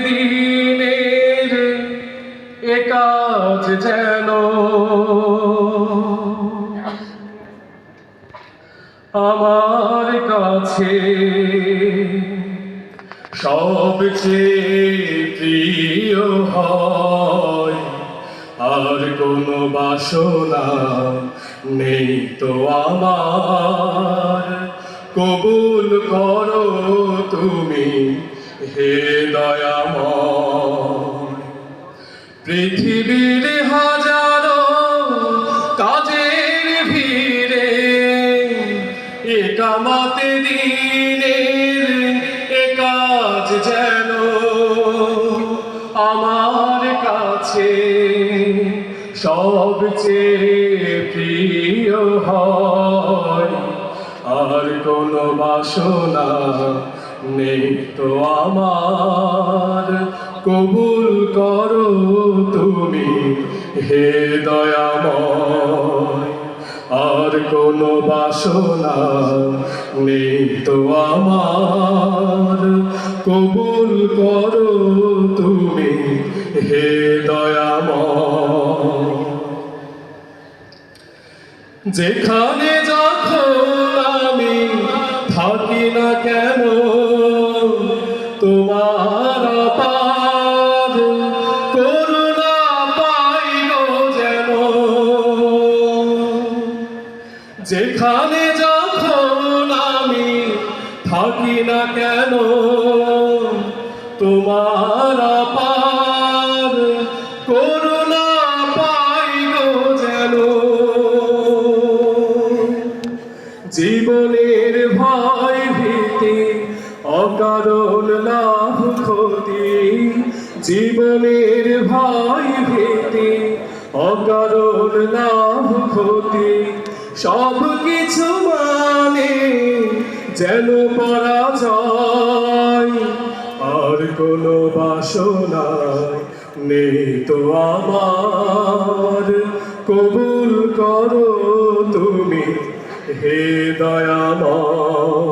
দিনের এ কাজ যেন আমার কাছে সবচেয়ে প্রিয় হয়, আর কোনো বাসনা নেই তো আমার। কবুল করো তুমি হে দয়াময়। পৃথিবীর হাজারো কাজের ভিড়ে একামাতে দিনের এ কাজ যেন আমার কাছে সবচেয়ে প্রিয় হয়, আর কোনো বাসনা নেই তো আমার। কবুল করো তুমি হে দয়াময়, আর কোনো বাসনা নেই তো আমার। কবুল করো তুমি হে দয়াময়। যেখানে যখন আমি থাকি না কেন তোমার অপার করুণা পাই গো যেন। যেখানে যখন আমি থাকি না কেন তোমার অপার করুণা পাই গো যেন। জীবনের ভয় ভীতি অকারণ লাভ ক্ষতি, জীবনের ভয় ভীতি অকারণ লাভ ক্ষতি, সব কিছু মানে যেন পরাজয়, আর কোনো বাসনা নেই তো আমার। কবুল করো তুমি হে দয়াময়।